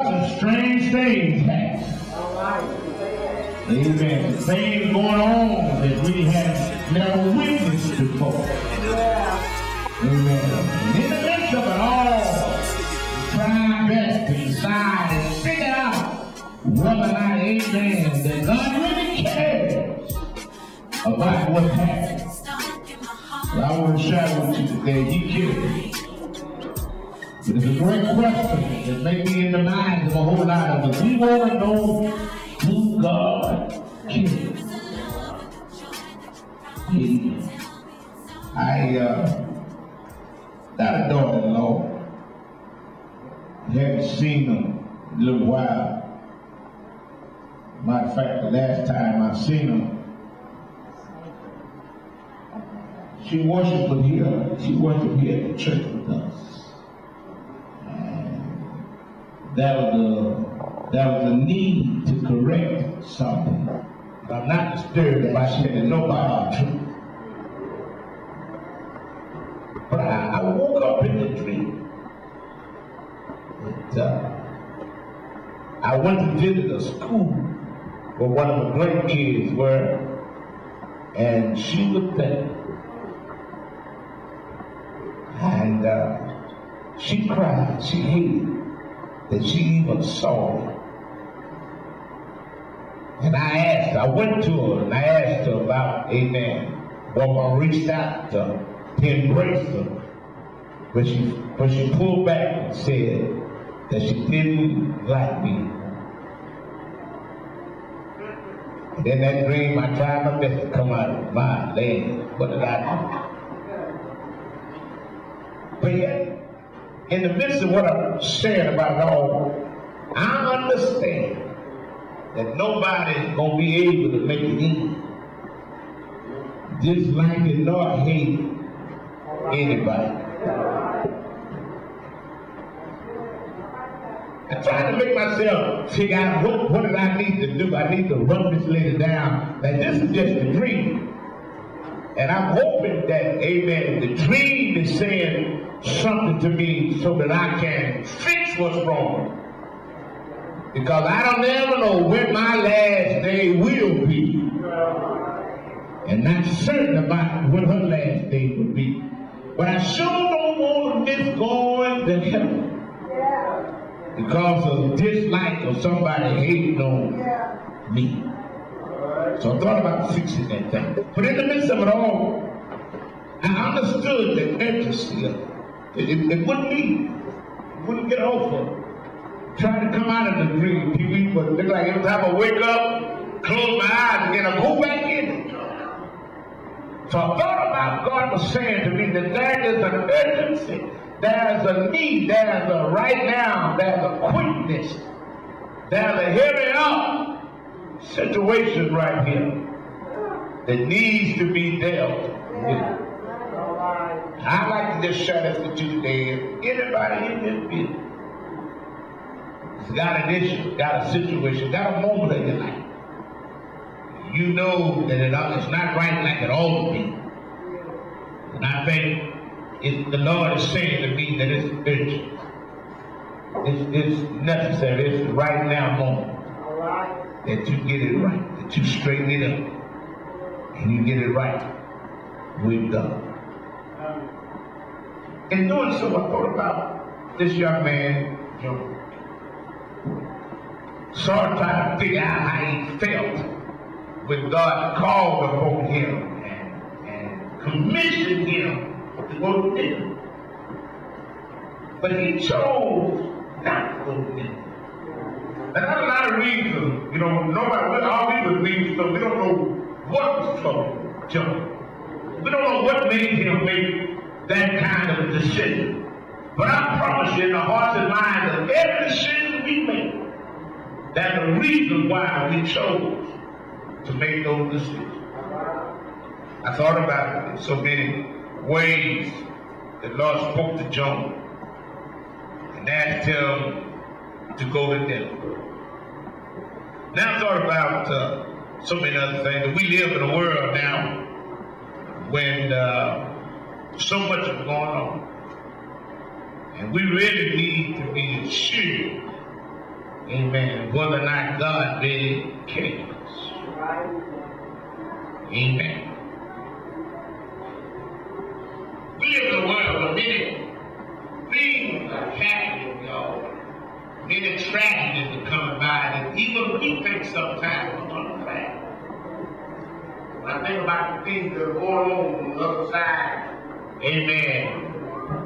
Some strange things happen. Amen. Things going on that we have never witnessed before. Amen. And in the midst of it all, try best to decide and figure out whether or not, amen, that God really cares about what's happening. So I want to share with you today, He cares. It's a great question that may be in the minds of a whole lot of us. We want to know who God is. I got a daughter-in-law. I haven't seen her in a little while. Matter of fact, the last time I seen her, she worshiped here. She worshiped here at the church with us. That was a need to correct something. I'm not disturbed by saying nobody our truth. But I woke up in the dream. I went to visit a school where one of the great kids were, and she was there. And she cried. She hated that she even saw me. And I went to her and I asked her about, amen, well, I reached out to embrace her. But she pulled back and said that she didn't like me. And in that dream, I tried my best to come out of my land. What did I do? But yet, in the midst of what I'm saying about it all, I understand that nobody's going to be able to make it in. Just like the Lord hates anybody. I tried to make myself figure out what did I need to do. I need to run this lady down. Like, this is just a dream. And I'm hoping that, amen, the dream is saying something to me so that I can fix what's wrong. Because I don't ever know when my last day will be. And not certain about when her last day will be. But I sure don't want to miss going to heaven because of dislike of somebody hating on me. So I thought about fixing that thing. But in the midst of it all, I understood the urgency of it. It wouldn't get over. Trying to come out of the dream, people would look like every time I wake up, close my eyes again, I go back in it. So I thought about God was saying to me that there is an urgency, there's a need, there's a right now, there's a quickness, there's a hurry up situation right here that needs to be dealt with. I'd like to just share this with you today. If anybody in this business has got an issue, got a situation, got a moment in your life, you know that it's not right like it ought to be. And I think the Lord is saying to me that it's urgent. It's necessary. It's the right now moment that you get it right, that you straighten it up, and you get it right with God. In doing so, I thought about this young man, sort of trying to figure out how he felt when God called upon him and commissioned him to go to dinner. But he chose not to go to dinner. And that's a lot of reasons, all these are reasons, so we don't know what was trouble, John. We don't know what made him make that kind of decision. But I promise you, in the hearts and minds of every decision we make, there's a reason why we chose to make those decisions. I thought about it in so many ways. The Lord spoke to John and asked him to go to dinner. Now I thought about so many other things. We live in a world now when so much is going on. And we really need to be assured Amen. Whether or not God really cares. Amen. We live in a world where many things are happening, y'all. Many tragedies are coming by that even we think sometimes are unfair. When I think about the things that are going on the other side, amen,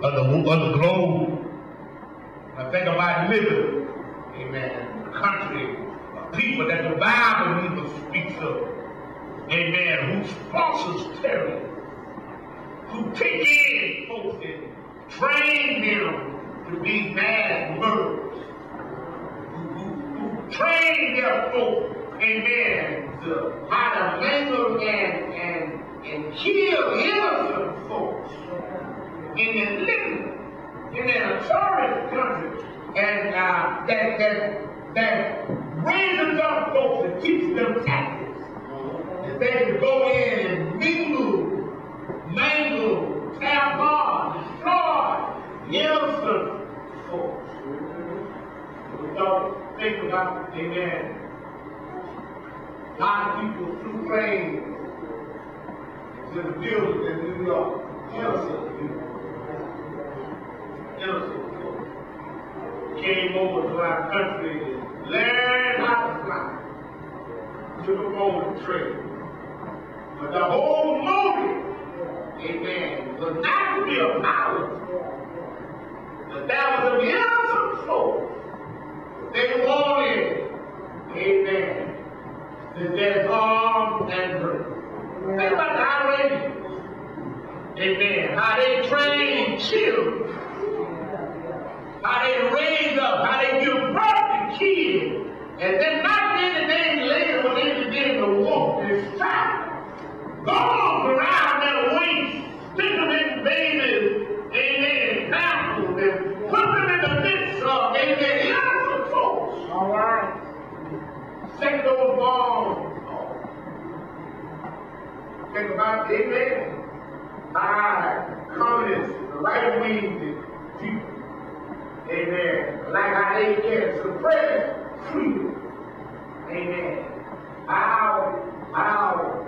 of the globe, I think about living, amen, a country of people that the Bible even speaks of, amen, who sponsors terror, who take in folks and train them to be mass murderers, who train their folks, amen, to how to mangle and kill innocent folks in their living in a tourist country, and that raises up folks and teaches them tactics. And they can go in and mangle, tear apart, destroy innocent folks. We don't think about, amen, a lot of people through planes to the buildings in New York, innocent people. Innocent people came over to our country and learned how to fly. Took them on the train. But the whole motive, amen, was not to be a pilot. But that was an innocent soul. They wanted, amen, to get harmed and hurt. Think about the Iranians. Amen. How they train children. How they raise up, how they give birth to kids. And then not many days later when they begin to walk this child, goes around their waist, stick them in babies, amen, battles, and put them in the midst of, amen, innocent folks. All right. Set those bombs off. Think about, amen, communists, the right wing people. Amen. Like how they can suppress freedom. Amen. How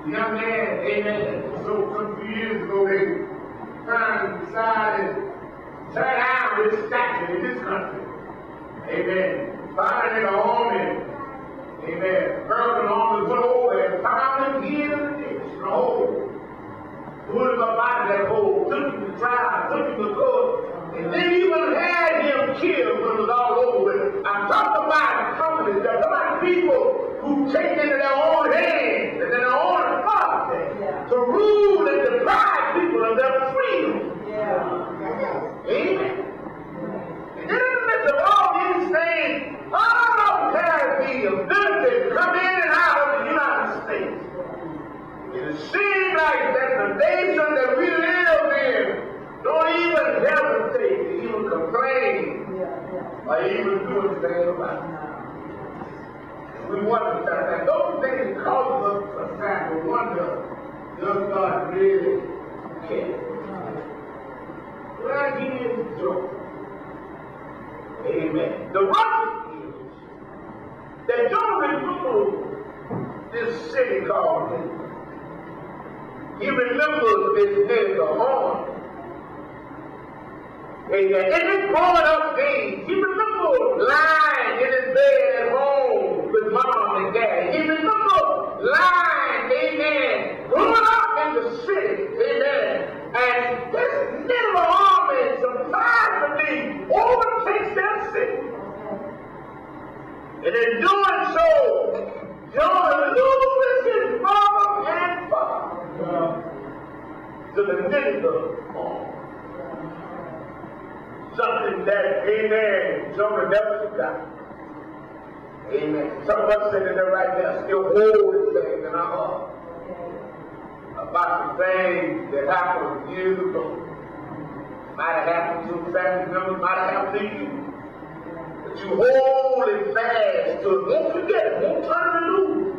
young man, amen, so few years ago they trying to decide and tear down this statue in this country. Amen. Find in the army. Amen. American army went over and found him here in the ditch, in the hole. Put him up out of that hole, took him to trial, took him to court. And then even had him killed when it was all over with. I'm talking about companies, I'm talking about people who take into their own hands and their own authority to rule and deprive people of their freedom. Amen. And then in the midst of all these things, all of them have the ability to come in and out of the United States. It seems like that the nation that we live in don't even hesitate to even complain or even do anything about it. And we wonder sometimes, those things cause us sometimes to wonder, does God really care? Well, he is a joke. Amen. The rocket is that don't remember this city called Canaan. He remembers this nigga Horn. Amen. In his growing up days, he remembered lying in his bed at home with mom and dad. He remembered lying, amen, growing up in the city, amen. And this little army surprisingly overtakes that city. And in doing so, John loses his mother and father to the nigger home. Something that, amen, Jonah never forgot. Amen. Some of us sitting there right now still holding things in our heart about the things that happened years ago. Might have happened to family members, might have happened to you. But you hold it fast to it. Won't forget it. Won't turn it loose.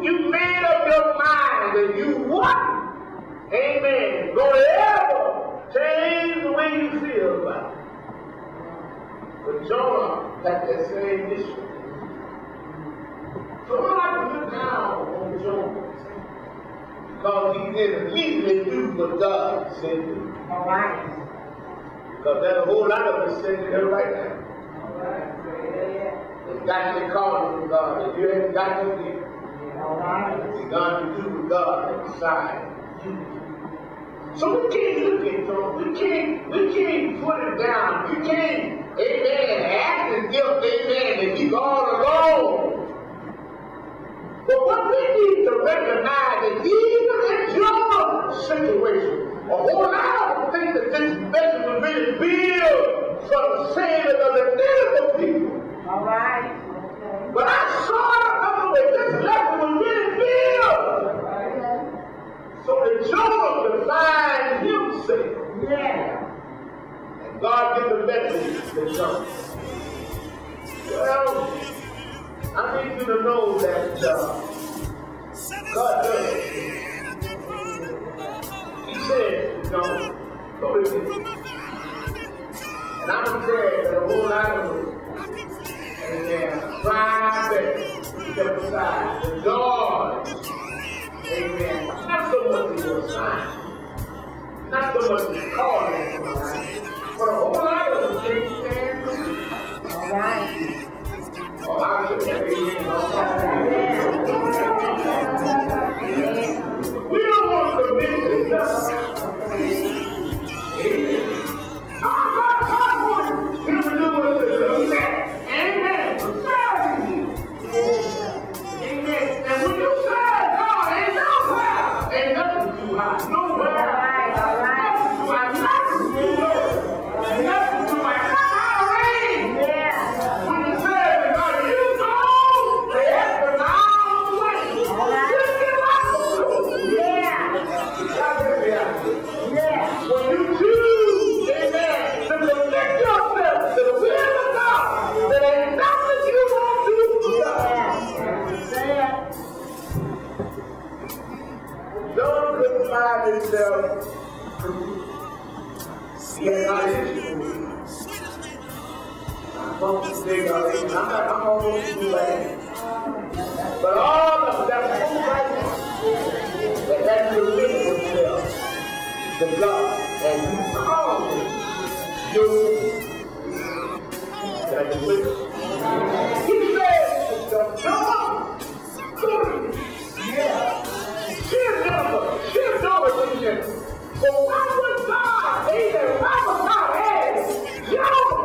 You made up your mind that you want, amen, gonna ever change the way you feel about it. But Jonah had that same issue. So when I look down on Jonah, because he didn't immediately do what God said to do. All right. Because there's a whole lot of us sitting here right now. All right. It's got to be called from God. If you ain't got to be, all right. You're going to do with God and decide. So we can't look at Jonah. We can't put it down. We can't, amen, act as if, amen, that he's all alone. But what we need to recognize is even in Jonah's situation, a whole lot of things that this message was really built for the saving of the Nineveh people. All right. But I saw another way. This lesson was really built. So that Jonah could find himself. Yeah. And God gave the message to Jonah. Well, I need you to know that God does it. He said, go with me. And I'm going to tell you that a whole lot of them, and then private, step aside, the doors, amen, not so much as your sign, not so much as calling, but a whole lot of them can't stand for you. All right. Oh, I should have been we don't want to commit to God. Amen. I want him to do what to do. Amen. Amen. And when you serve God, ain't no power. Ain't nothing too high. No power. All right. Nothing too low. Nothing too high. Yeah. When you serve God, you know they have to allow the way. All right. Yeah. Yeah. When you choose, amen, to submit yourself to the will of God, there ain't nothing you won't do for God. Yeah. Jonah couldn't find himself. He had not issued. I'm going to say, I'm almost too bad. But all of that whole right now, that had to limit himself to God and you call him your that is with him. He said, Jonah, yeah, she's never to him. But why would God, amen, why would God ask Jonah?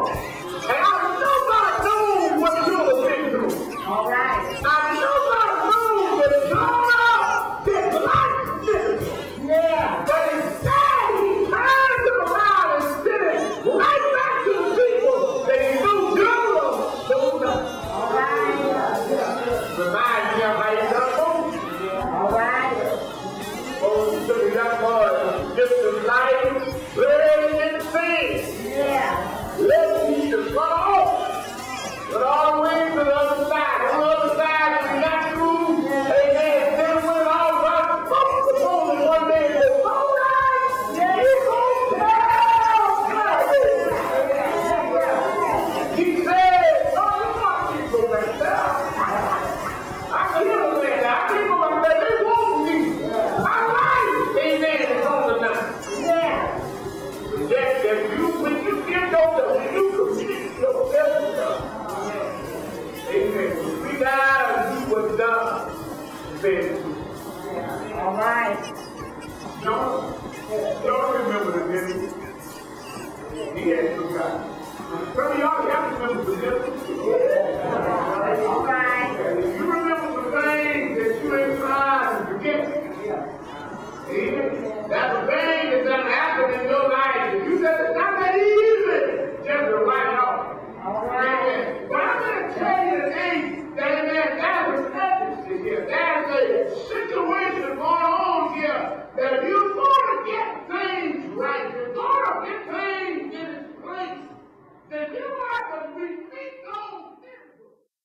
And I know God knows what Jonah been through. All right. I know God knows that Jonah did life different. Yeah. But instead, he turned him around and sent it right back to the people that he knew Jonah knew nothing. All right. Remind me of how you done both. All right. Oh, to the young boy, just the life, burning in sin. Yeah. Let me just run off. But all the way to the other side. On the other side, we got through. Amen. Then went all right. Spoke the phone one day and said, all right. Yeah. You gonna tell God. He said, no, you want to go back there. I can hear them saying that. I can't go back there. They want me. My life, amen, is on the line. Yeah. That when you give yourself, when you commit yourself to God, amen. We gotta do what God said to do. All right. Y'all remember the name? He had no God. Some of y'all have to remember the name. All right. You remember the things that you ain't trying to forget. Amen. That's the thing that's done happened in your life. If you said the